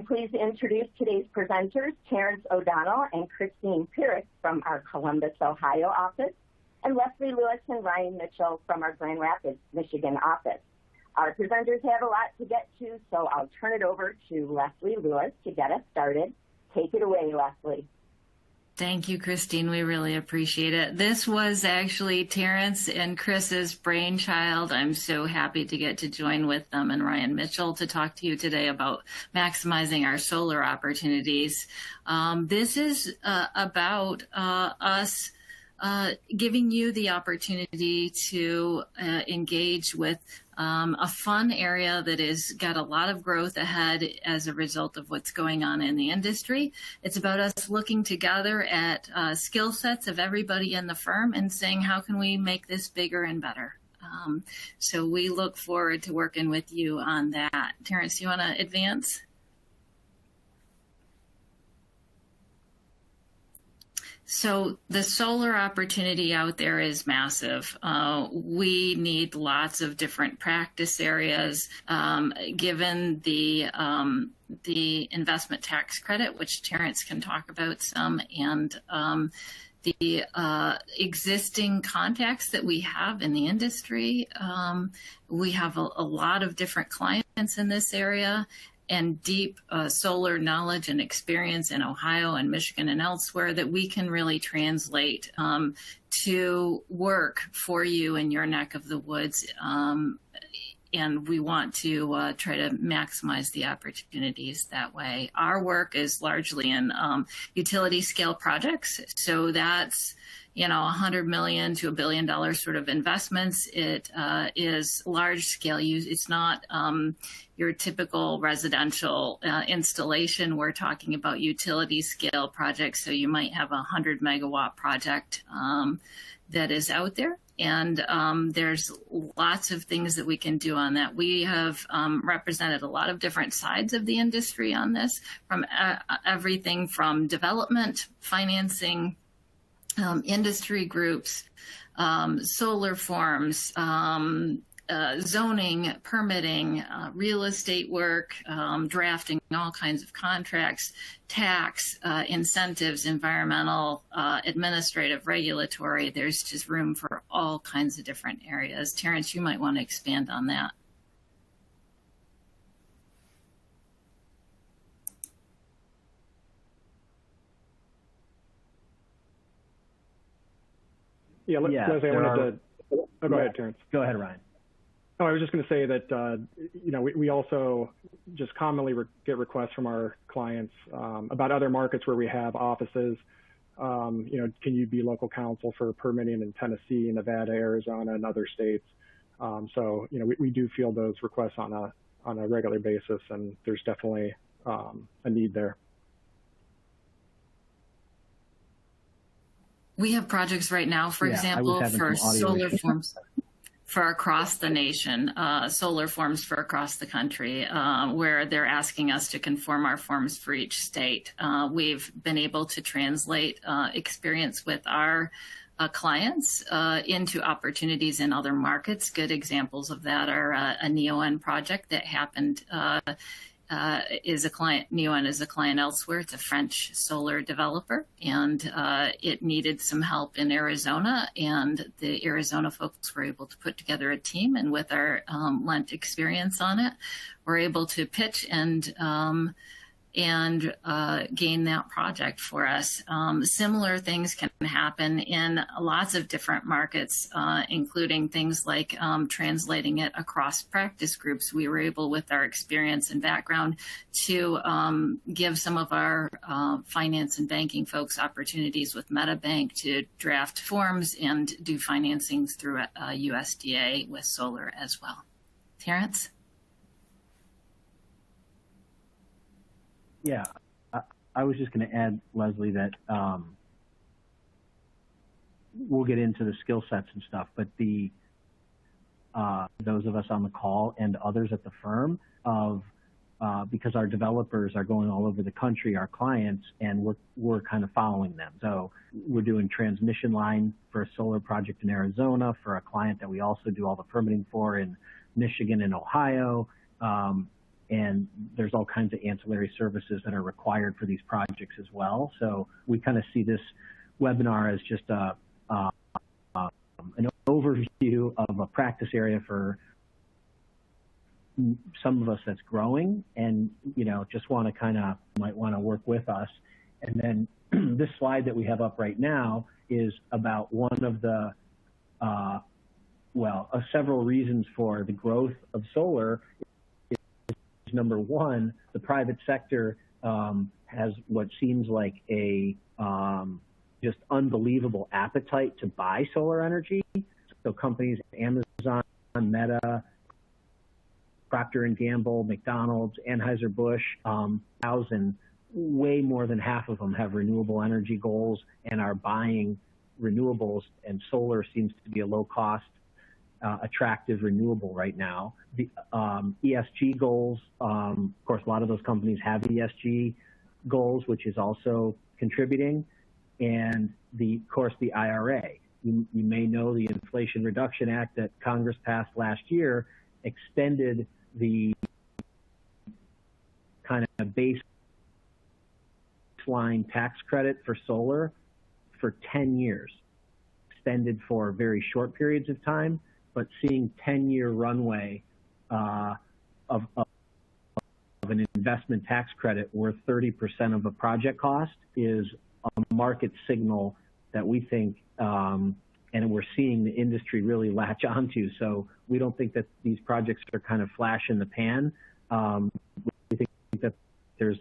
I'm pleased to introduce today's presenters, Terrence O'Donnell and Christine Pirik from our Columbus, Ohio office, and Leslee Lewis and Ryan Mitchell from our Grand Rapids, Michigan office. Our presenters have a lot to get to, so I'll turn it over to Leslee Lewis to get us started. Take it away, Leslee. Thank you, Christine. We really appreciate it. This was actually Terrence and Chris's brainchild. I'm so happy to get to join with them and Ryan Mitchell to talk to you today about maximizing our solar opportunities. This is about us giving you the opportunity to engage with a fun area that has got a lot of growth ahead as a result of what's going on in the industry. It's about us looking together at skill sets of everybody in the firm and saying, how can we make this bigger and better? So we look forward to working with you on that. Terrence, you want to advance? So the solar opportunity out there is massive. We need lots of different practice areas, given the investment tax credit, which Terrence can talk about some, and the existing contacts that we have in the industry. We have a lot of different clients in this area, and deep solar knowledge and experience in Ohio and Michigan and elsewhere that we can really translate to work for you in your neck of the woods. And we want to try to maximize the opportunities that way. Our work is largely in utility scale projects. So that's, $100 million to $1 billion sort of investments. It is large scale use. It's not your typical residential installation. We're talking about utility scale projects. So you might have a 100 megawatt project that is out there. And there's lots of things that we can do on that. We have represented a lot of different sides of the industry on this, from everything from development, financing, industry groups, solar farms, zoning, permitting, real estate work, drafting all kinds of contracts, tax, incentives, environmental, administrative, regulatory. There's just room for all kinds of different areas. Terrence, you might want to expand on that. Yeah, Leslie, I wanted to. Oh, go ahead, Terrence. Go ahead, Ryan. Oh, I was just going to say that we also just commonly get requests from our clients about other markets where we have offices. Can you be local counsel for permitting in Tennessee, Nevada, Arizona, and other states? So we do field those requests on a regular basis, and there's definitely a need there. We have projects right now, for example, for solar farms for across the nation, solar farms for across the country, where they're asking us to conform our forms for each state. We've been able to translate experience with our clients into opportunities in other markets. Good examples of that are a Neoen project that happened Neoen is a client elsewhere. It's a French solar developer, and it needed some help in Arizona, and the Arizona folks were able to put together a team, and with our lent experience on it, we're able to pitch and gain that project for us. Similar things can happen in lots of different markets, including things like translating it across practice groups. We were able, with our experience and background, to give some of our finance and banking folks opportunities with MetaBank to draft forms and do financings through USDA with solar as well. Terrence? Yeah, I was just going to add, Leslie, that we'll get into the skill sets and stuff, but those of us on the call and others at the firm because our developers are going all over the country, our clients, and we're kind of following them. So we're doing transmission line for a solar project in Arizona for a client that we also do all the permitting for in Michigan and Ohio. and there's all kinds of ancillary services that are required for these projects as well. So we kind of see this webinar as just an overview of a practice area for some of us that's growing, and just want to might want to work with us. And then this slide that we have up right now is about one of the several reasons for the growth of solar. Number one, the private sector has what seems like a just unbelievable appetite to buy solar energy. So companies, Amazon, Meta, Procter & Gamble, McDonald's, Anheuser-Busch, way more than half of them have renewable energy goals and are buying renewables, and solar seems to be a low-cost, attractive renewable right now. The ESG goals, of course, a lot of those companies have ESG goals, which is also contributing. And of course, the IRA. You may know the Inflation Reduction Act that Congress passed last year extended the kind of baseline tax credit for solar for 10 years, extended for very short periods of time, but seeing 10-year runway of an investment tax credit worth 30% of a project cost is a market signal that we think, and we're seeing the industry really latch onto. So we don't think that these projects are kind of flash in the pan. We think that there's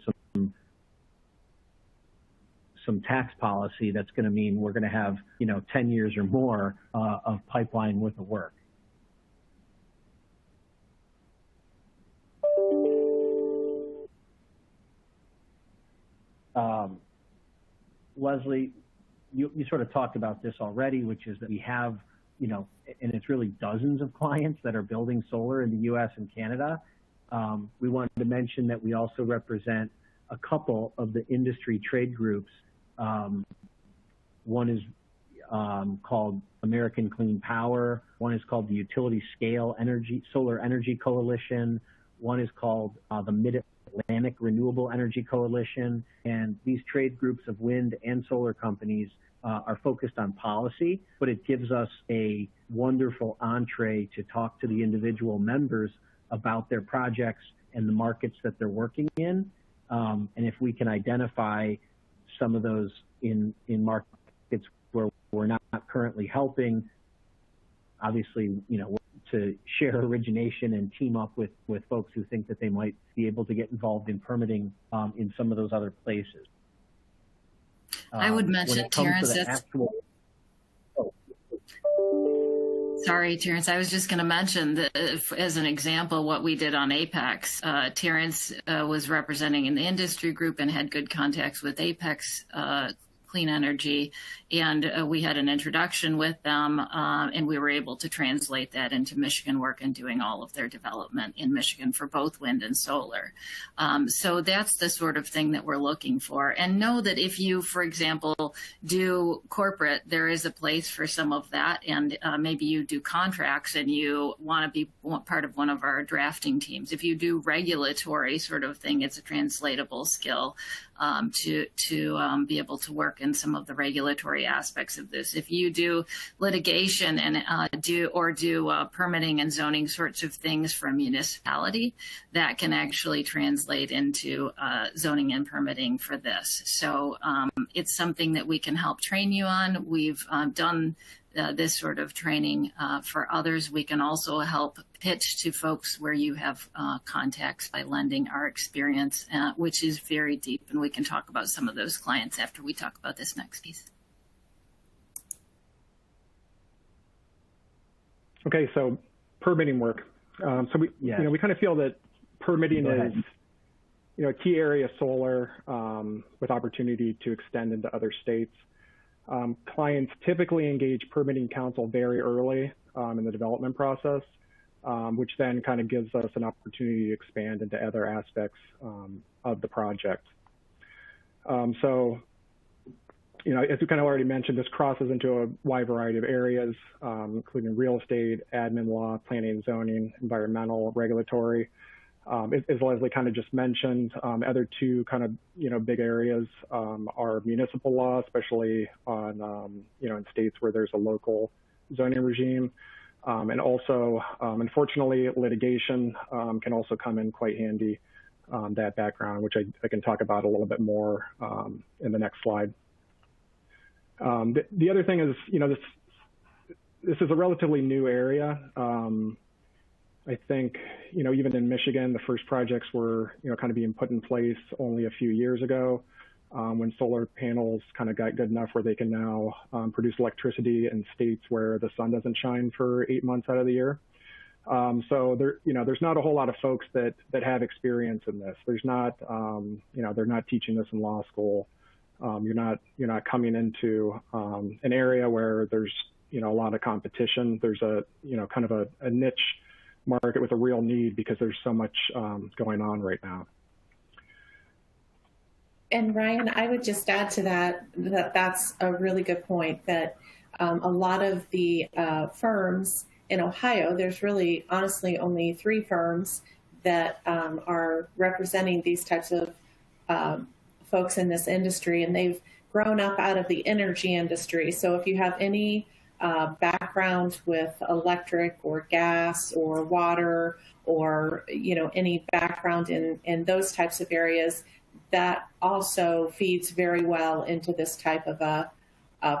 some tax policy that's going to mean we're going to have 10 years or more of pipeline worth of work. Leslie, you sort of talked about this already, which is that we have, and it's really dozens of clients that are building solar in the U.S. and Canada. We wanted to mention that we also represent a couple of the industry trade groups. One is called American Clean Power. One is called the Utility Scale Solar Energy Coalition. One is called the Mid-Atlantic Renewable Energy Coalition. And these trade groups of wind and solar companies are focused on policy, but it gives us a wonderful entree to talk to the individual members about their projects and the markets that they're working in. And if we can identify some of those in markets where we're not currently helping, obviously, to share origination and team up with folks who think that they might be able to get involved in permitting in some of those other places. I would mention, Terrence, sorry, Terrence, I was just going to mention that as an example, what we did on Apex. Terrence was representing in the industry group and had good contacts with Apex Clean Energy, and we had an introduction with them, and we were able to translate that into Michigan work and doing all of their development in Michigan for both wind and solar. So that's the sort of thing that we're looking for. And know that if you, for example, do corporate, there is a place for some of that, and maybe you do contracts and you want to be part of one of our drafting teams. If you do regulatory sort of thing, it's a translatable skill to be able to work in some of the regulatory aspects of this. If you do litigation and do permitting and zoning sorts of things for a municipality, that can actually translate into zoning and permitting for this. So it's something that we can help train you on. We've done this sort of training for others. We can also help pitch to folks where you have contacts by lending our experience, which is very deep, and we can talk about some of those clients after we talk about this next piece. Okay, so permitting work. So we, we kind of feel that permitting is, a key area of solar with opportunity to extend into other states. Clients typically engage permitting counsel very early in the development process, which then kind of gives us an opportunity to expand into other aspects of the project. So, as we kind of already mentioned, this crosses into a wide variety of areas, including real estate, admin law, planning and zoning, environmental, regulatory. As Leslie kind of just mentioned, other two kind of, big areas are municipal law, especially on, in states where there's a local zoning regime. And also, unfortunately, litigation can also come in quite handy, that background, which I can talk about a little bit more in the next slide. The other thing is, this is a relatively new area. I think, even in Michigan, the first projects were, kind of being put in place only a few years ago, when solar panels kind of got good enough where they can now produce electricity in states where the sun doesn't shine for 8 months out of the year. So there's not a whole lot of folks that have experience in this. There's not, they're not teaching this in law school. You're not coming into an area where there's, a lot of competition. There's a, kind of a niche market with a real need because there's so much going on right now. And Ryan, I would just add to that's a really good point, that a lot of the firms in Ohio, there's really honestly only 3 firms that are representing these types of folks in this industry, and they've grown up out of the energy industry. So if you have any background with electric or gas or water or, any background in those types of areas, that also feeds very well into this type of a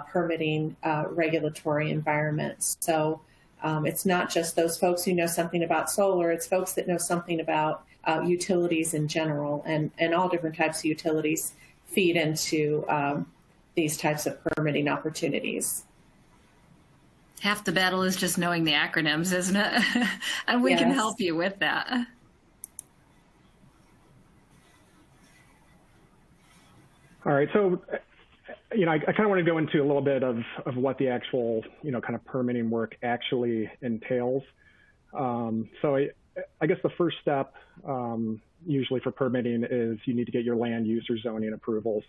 permitting regulatory environment. So it's not just those folks who know something about solar, it's folks that know something about utilities in general, and all different types of utilities feed into these types of permitting opportunities. Half the battle is just knowing the acronyms, isn't it? And we can help you with that. All right, so, I kind of want to go into a little bit of what the actual, kind of permitting work actually entails. So I guess the first step, usually for permitting, is you need to get your land use or zoning approvals.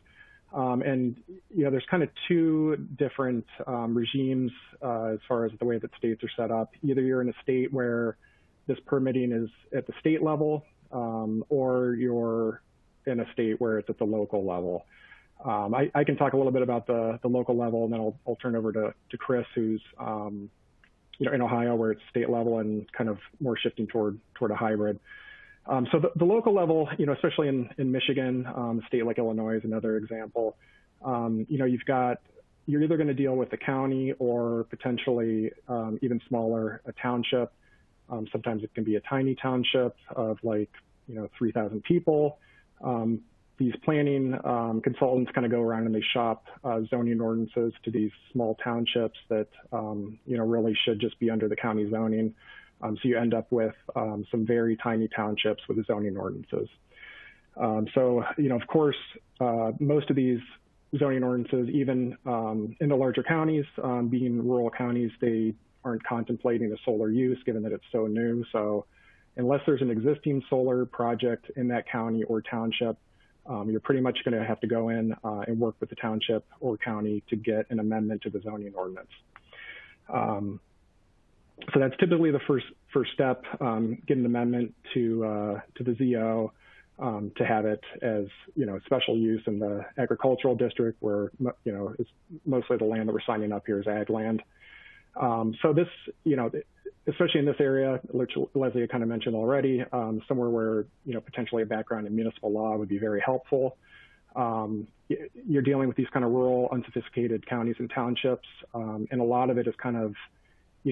And, there's kind of 2 different regimes as far as the way that states are set up. Either you're in a state where this permitting is at the state level, or you're in a state where it's at the local level. I can talk a little bit about the local level, and then I'll turn over to Chris, who's in Ohio, where it's state level and kind of more shifting toward a hybrid. So the local level, especially in Michigan, a state like Illinois is another example. You're either going to deal with the county or potentially even smaller, a township. Sometimes it can be a tiny township of 3,000 people. These planning consultants kind of go around and they shop zoning ordinances to these small townships that, really should just be under the county zoning. So you end up with some very tiny townships with zoning ordinances. So, of course, most of these zoning ordinances, even in the larger counties, being rural counties, they aren't contemplating a solar use given that it's so new. So unless there's an existing solar project in that county or township, you're pretty much going to have to go in and work with the township or county to get an amendment to the zoning ordinance. So that's typically the first step, get an amendment to the ZO to have it as, special use in the agricultural district where, it's mostly the land that we're signing up here is ag land. So this, especially in this area, which Leslie kind of mentioned already, somewhere where, potentially a background in municipal law would be very helpful. You're dealing with these kind of rural, unsophisticated counties and townships, and a lot of it is kind of,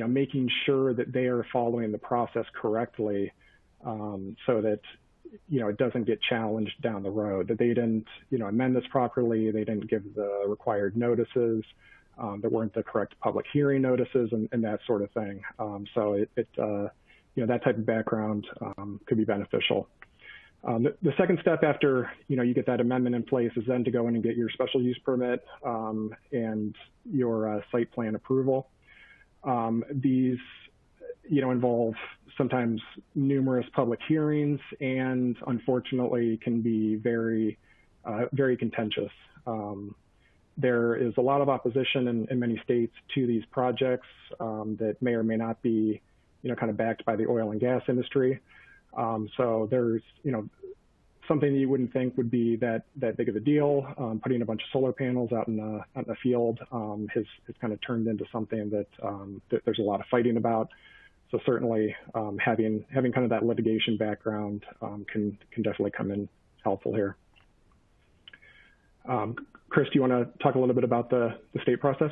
making sure that they are following the process correctly, so that, it doesn't get challenged down the road, that they didn't, amend this properly, they didn't give the required notices, there weren't the correct public hearing notices and that sort of thing. So that type of background could be beneficial. The second step after, you get that amendment in place is then to go in and get your special use permit and your site plan approval. These, involve sometimes numerous public hearings and unfortunately can be very, very contentious. There is a lot of opposition in many states to these projects that may or may not be, kind of backed by the oil and gas industry. So there's, something that you wouldn't think would be that big of a deal. Putting a bunch of solar panels out in the field has kind of turned into something that there's a lot of fighting about. So certainly having kind of that litigation background can definitely come in helpful here. Chris, do you want to talk a little bit about the state process?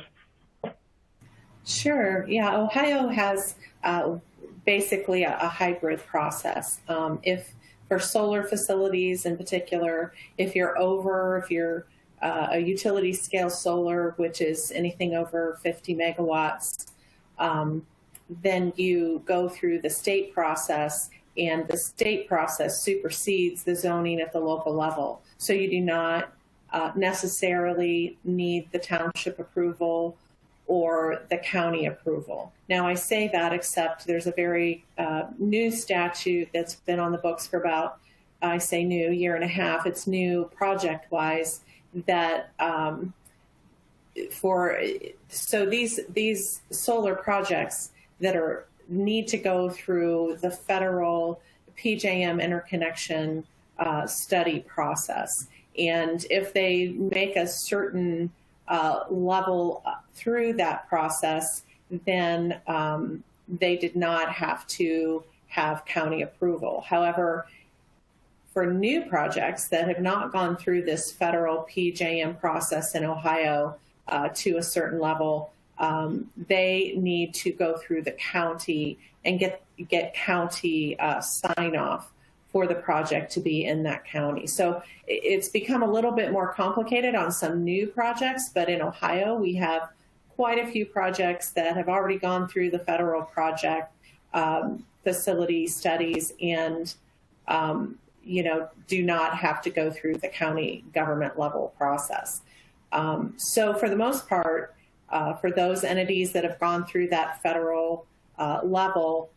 Sure. Yeah, Ohio has basically a hybrid process. If for solar facilities in particular, if you're a utility scale solar, which is anything over 50 megawatts, then you go through the state process, and the state process supersedes the zoning at the local level. So you do not necessarily need the township approval or the county approval. Now, I say that, except there's a very new statute that's been on the books for about, I say new, year and a half. It's new project-wise, that so these solar projects that need to go through the federal PJM interconnection study process. And if they make a certain level through that process, then they did not have to have county approval. However, for new projects that have not gone through this federal PJM process in Ohio to a certain level, they need to go through the county and get county sign off for the project to be in that county. So it's become a little bit more complicated on some new projects, but in Ohio, we have quite a few projects that have already gone through the federal project facility studies and, do not have to go through the county government level process. So for the most part, for those entities that have gone through that federal level,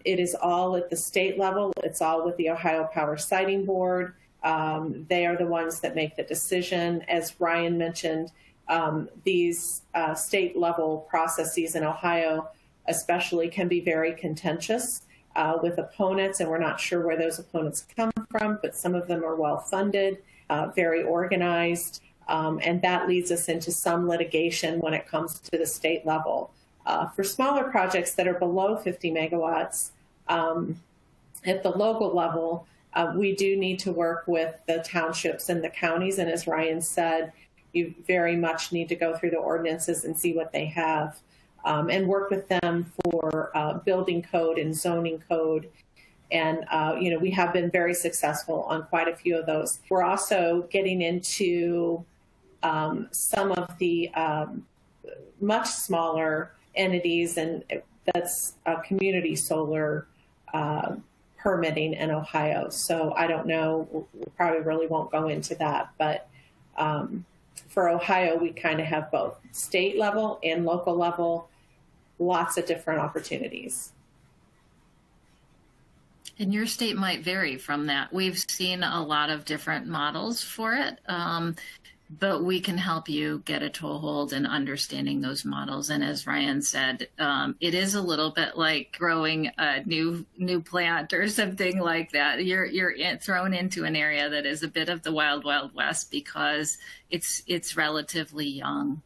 it is all at the state level. It's all with the Ohio Power Siting Board. They are the ones that make the decision. As Ryan mentioned, these state level processes in Ohio especially can be very contentious with opponents, and we're not sure where those opponents come from, but some of them are well funded, very organized, and that leads us into some litigation when it comes to the state level. For smaller projects that are below 50 megawatts, at the local level, we do need to work with the townships and the counties. And as Ryan said, you very much need to go through the ordinances and see what they have, and work with them for building code and zoning code. And, we have been very successful on quite a few of those. We're also getting into some of the much smaller entities, and that's community solar permitting in Ohio. So I don't know, we probably really won't go into that, but for Ohio, we kind of have both state level and local level, lots of different opportunities. And your state might vary from that. We've seen a lot of different models for it, but we can help you get a toehold in understanding those models. And as Ryan said, it is a little bit like growing a new plant or something like that. You're thrown into an area that is a bit of the wild, wild west because it's relatively young.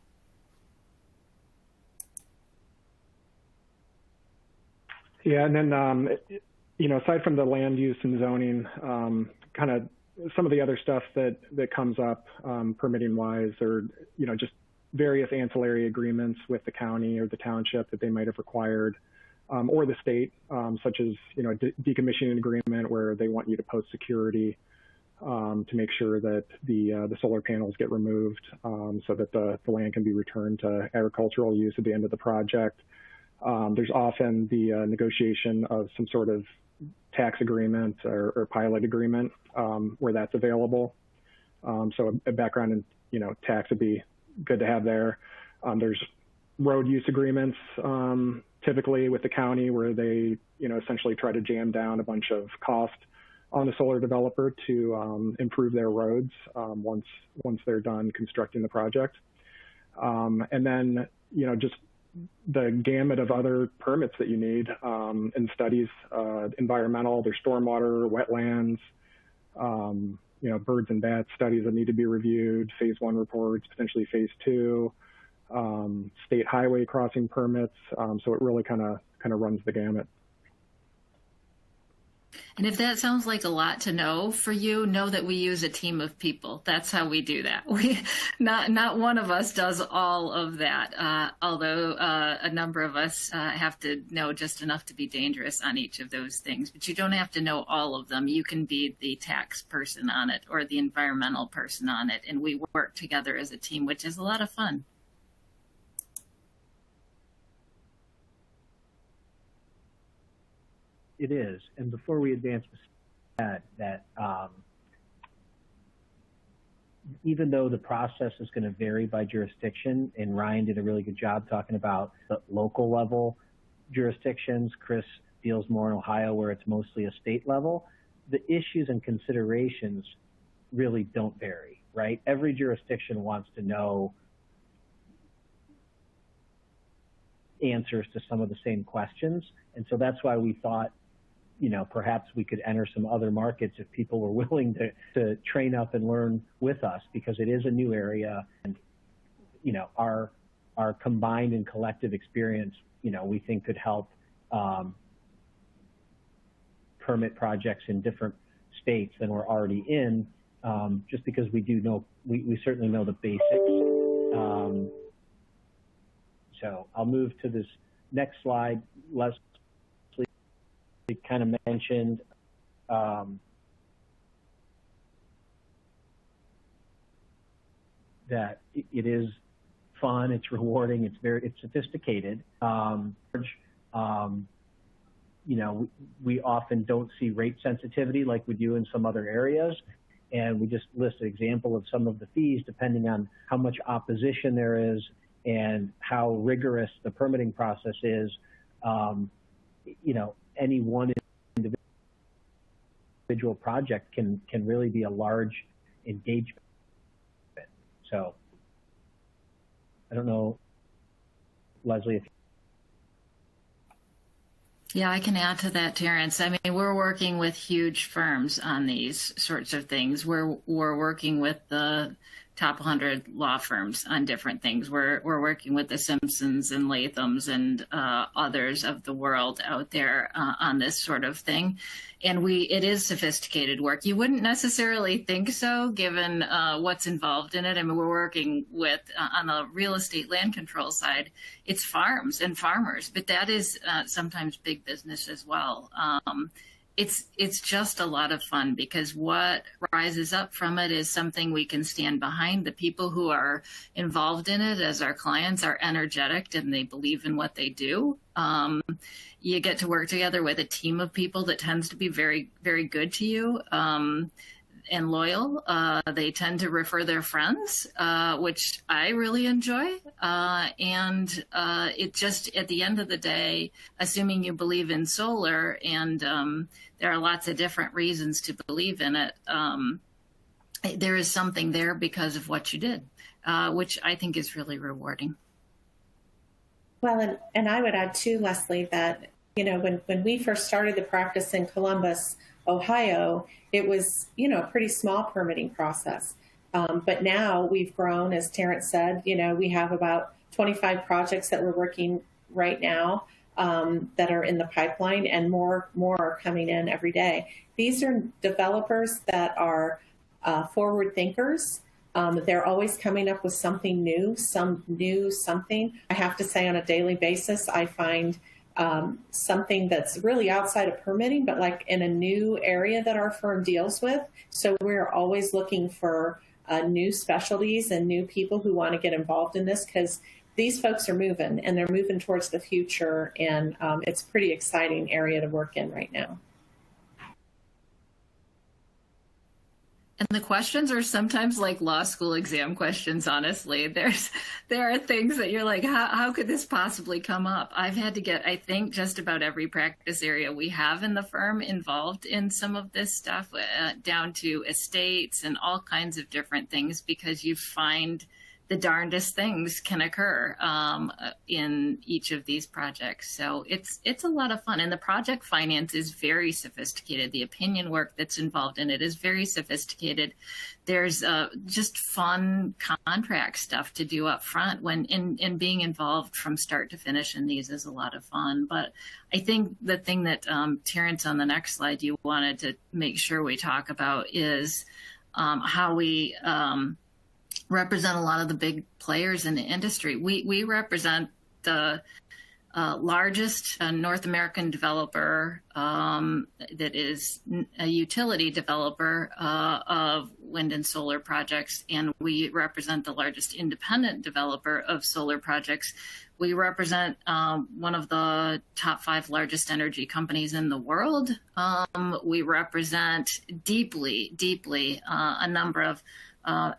Yeah, and then aside from the land use and zoning, kind of some of the other stuff that comes up permitting wise, or just various ancillary agreements with the county or the township that they might have required, or the state, such as decommissioning agreement where they want you to post security to make sure that the solar panels get removed so that the land can be returned to agricultural use at the end of the project. There's often the negotiation of some sort of tax agreement or pilot agreement where that's available. So a background in tax would be good to have there. There's road use agreements typically with the county where they essentially try to jam down a bunch of cost on the solar developer to improve their roads once they're done constructing the project. And then just the gamut of other permits that you need in studies, environmental, there's stormwater, wetlands, birds and bats studies that need to be reviewed, phase 1 reports, potentially phase 2, state highway crossing permits. So it really kind of runs the gamut. And if that sounds like a lot to know for you, know that we use a team of people. That's how we do that. Not one of us does all of that, although a number of us have to know just enough to be dangerous on each of those things. But you don't have to know all of them. You can be the tax person on it or the environmental person on it, and we work together as a team, which is a lot of fun. It is. And before we advance, that even though the process is going to vary by jurisdiction, and Ryan did a really good job talking about the local level jurisdictions, Chris deals more in Ohio where it's mostly a state level, the issues and considerations really don't vary, right? Every jurisdiction wants to know answers to some of the same questions. And so that's why we thought, perhaps we could enter some other markets if people were willing to train up and learn with us, because it is a new area. And, our combined and collective experience, we think could help permit projects in different states than we're already in, just because we do know, we certainly know the basics. So I'll move to this next slide. Leslee kind of mentioned that it is fun, it's rewarding, it's sophisticated. We often don't see rate sensitivity like we do in some other areas. And we just list an example of some of the fees depending on how much opposition there is and how rigorous the permitting process is. Any one individual project can really be a large engagement. So I don't know, Leslee, if Yeah, I can add to that, Terrence. I mean, we're working with huge firms on these sorts of things. We're working with the top 100 law firms on different things. We're working with the Simpsons and Lathams and others of the world out there on this sort of thing. And it is sophisticated work. You wouldn't necessarily think so, given what's involved in it. I mean, we're working with, on the real estate land control side, it's farms and farmers, but that is sometimes big business as well. It's just a lot of fun because what rises up from it is something we can stand behind. The people who are involved in it as our clients are energetic and they believe in what they do. You get to work together with a team of people that tends to be very, very good to you and loyal. They tend to refer their friends, which I really enjoy. And it just, at the end of the day, assuming you believe in solar, and there are lots of different reasons to believe in it, there is something there because of what you did, which I think is really rewarding. Well, and I would add too, Leslee, that, when we first started the practice in Columbus, Ohio, it was, a pretty small permitting process. But now we've grown, as Terrence said, we have about 25 projects that we're working right now that are in the pipeline, and more are coming in every day. These are developers that are forward thinkers. They're always coming up with something new, something. I have to say, on a daily basis, I find something that's really outside of permitting, but like in a new area that our firm deals with. So we're always looking for new specialties and new people who want to get involved in this, because these folks are moving and they're moving towards the future. And it's a pretty exciting area to work in right now. And the questions are sometimes like law school exam questions, honestly. There are things that you're like, how could this possibly come up? I've had to get, I think, just about every practice area we have in the firm involved in some of this stuff, down to estates and all kinds of different things, because you find the darndest things can occur in each of these projects. So it's a lot of fun. And the project finance is very sophisticated. The opinion work that's involved in it is very sophisticated. There's just fun contract stuff to do up front when in being involved from start to finish in these is a lot of fun. But I think the thing that Terrence, on the next slide, you wanted to make sure we talk about is how we represent a lot of the big players in the industry. We represent the largest North American developer that is a utility developer of wind and solar projects, and we represent the largest independent developer of solar projects. We represent one of the top 5 largest energy companies in the world. We represent deeply a number of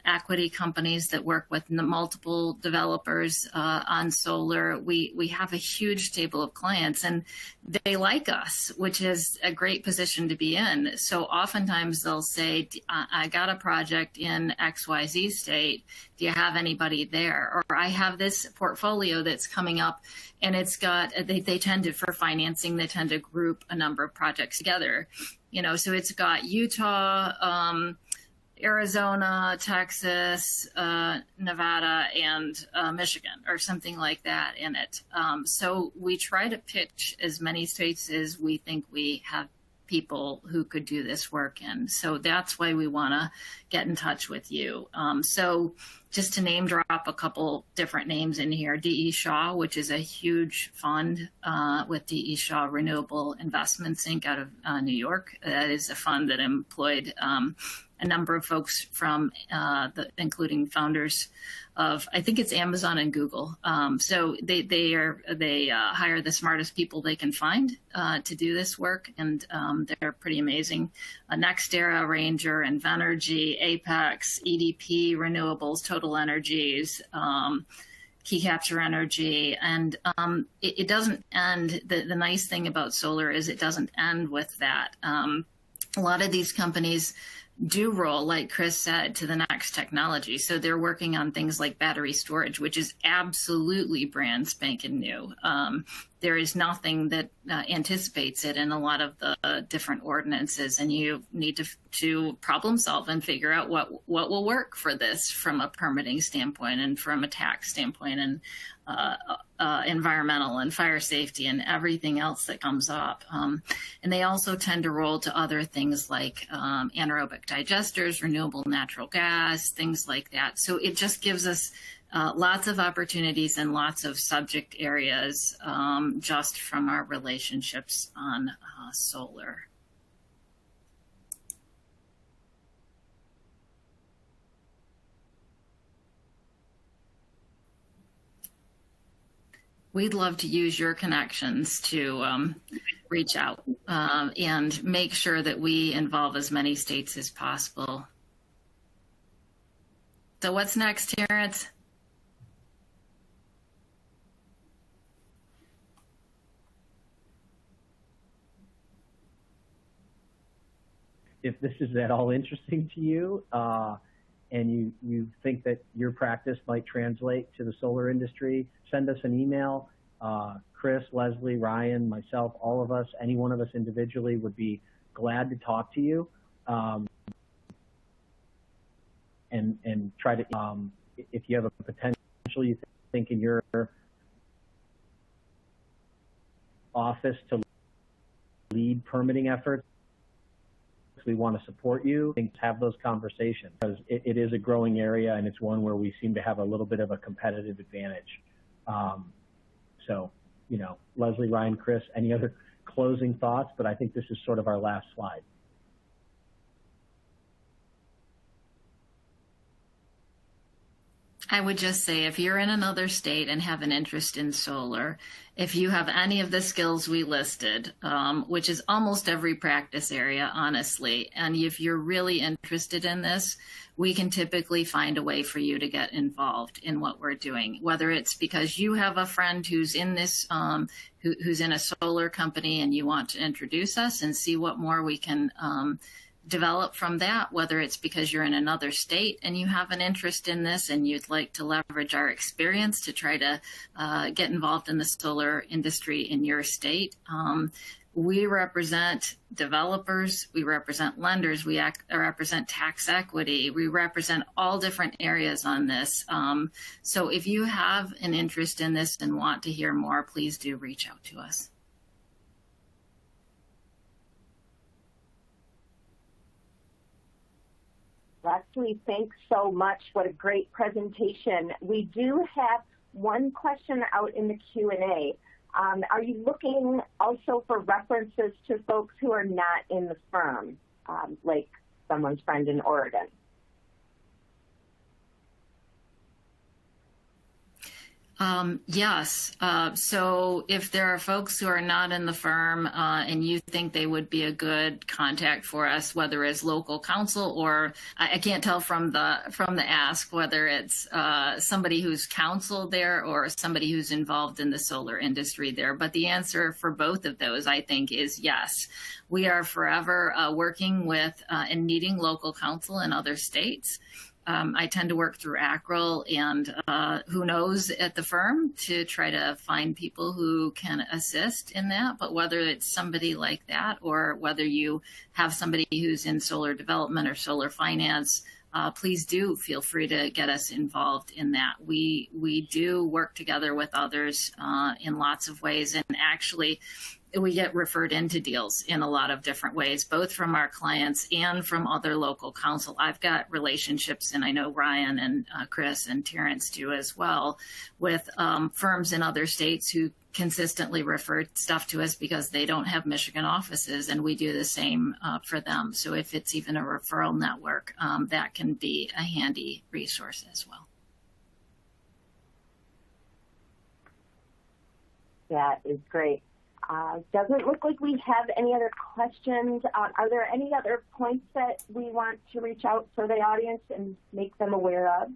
equity companies that work with multiple developers on solar. We have a huge stable of clients, and they like us, which is a great position to be in. So oftentimes they'll say, I got a project in XYZ state. Do you have anybody there? Or I have this portfolio that's coming up, and it's got, they tend to, for financing, they tend to group a number of projects together. So it's got Utah, Arizona, Texas, Nevada, and Michigan, or something like that in it. So we try to pitch as many states as we think we have people who could do this work in. So that's why we want to get in touch with you. So just to name drop a couple different names in here, D.E. Shaw, which is a huge fund with D.E. Shaw Renewable Investments, Inc. out of New York. That is a fund that employed a number of folks from, including founders of, I think it's Amazon and Google. So they hire the smartest people they can find to do this work, and they're pretty amazing. NextEra, Ranger, Invenergy, Apex, EDP, Renewables, Total Energies, Key Capture Energy, and it doesn't end. The nice thing about solar is it doesn't end with that. A lot of these companies do roll, like Chris said, to the next technology. So they're working on things like battery storage, which is absolutely brand spanking new. There is nothing that anticipates it in a lot of the different ordinances, and you need to problem solve and figure out what will work for this from a permitting standpoint and from a tax standpoint and environmental and fire safety and everything else that comes up. And they also tend to roll to other things like anaerobic digesters, renewable natural gas, things like that. So it just gives us lots of opportunities and lots of subject areas just from our relationships on solar. We'd love to use your connections to reach out and make sure that we involve as many states as possible. So what's next, Terrence? If this is at all interesting to you, and you think that your practice might translate to the solar industry, send us an email. Chris, Leslie, Ryan, myself, all of us, any one of us individually would be glad to talk to you and try to, if you have a potential you think in your office to lead permitting efforts, we want to support you and have those conversations, because it is a growing area, and it's one where we seem to have a little bit of a competitive advantage. So, Leslie, Ryan, Chris, any other closing thoughts? But I think this is sort of our last slide. I would just say, if you're in another state and have an interest in solar, if you have any of the skills we listed, which is almost every practice area, honestly, and if you're really interested in this, we can typically find a way for you to get involved in what we're doing, whether it's because you have a friend who's in this, who's in a solar company and you want to introduce us and see what more we can develop from that, whether it's because you're in another state and you have an interest in this and you'd like to leverage our experience to try to get involved in the solar industry in your state. We represent developers, we represent lenders, we represent tax equity, we represent all different areas on this. So if you have an interest in this and want to hear more, please do reach out to us. Leslee, thanks so much. What a great presentation. We do have one question out in the Q&A. Are you looking also for references to folks who are not in the firm, like someone's friend in Oregon? Yes. So if there are folks who are not in the firm and you think they would be a good contact for us, whether it's local counsel or I can't tell from the ask whether it's somebody who's counsel there or somebody who's involved in the solar industry there. But the answer for both of those, I think, is yes. We are forever working with and needing local counsel in other states. I tend to work through ACRL and who knows at the firm to try to find people who can assist in that. But whether it's somebody like that or whether you have somebody who's in solar development or solar finance, please do feel free to get us involved in that. We do work together with others in lots of ways, and actually we get referred into deals in a lot of different ways, both from our clients and from other local counsel. I've got relationships, and I know Ryan and Chris and Terrence do as well, with firms in other states who consistently refer stuff to us because they don't have Michigan offices, and we do the same for them. So if it's even a referral network, that can be a handy resource as well. That is great. Doesn't look like we have any other questions. Are there any other points that we want to reach out for the audience and make them aware of?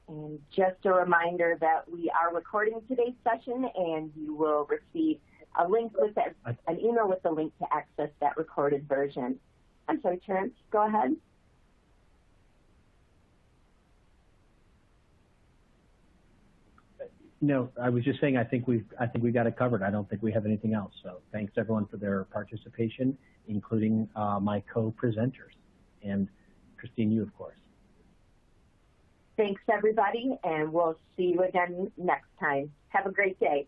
And just a reminder that we are recording today's session, and you will receive a link with an email with the link to access that recorded version. I'm sorry, Terrence, go ahead. No, I was just saying I think we got it covered. I don't think we have anything else. So thanks everyone for their participation, including my co-presenters and Christine, you of course. Thanks everybody, and we'll see you again next time. Have a great day.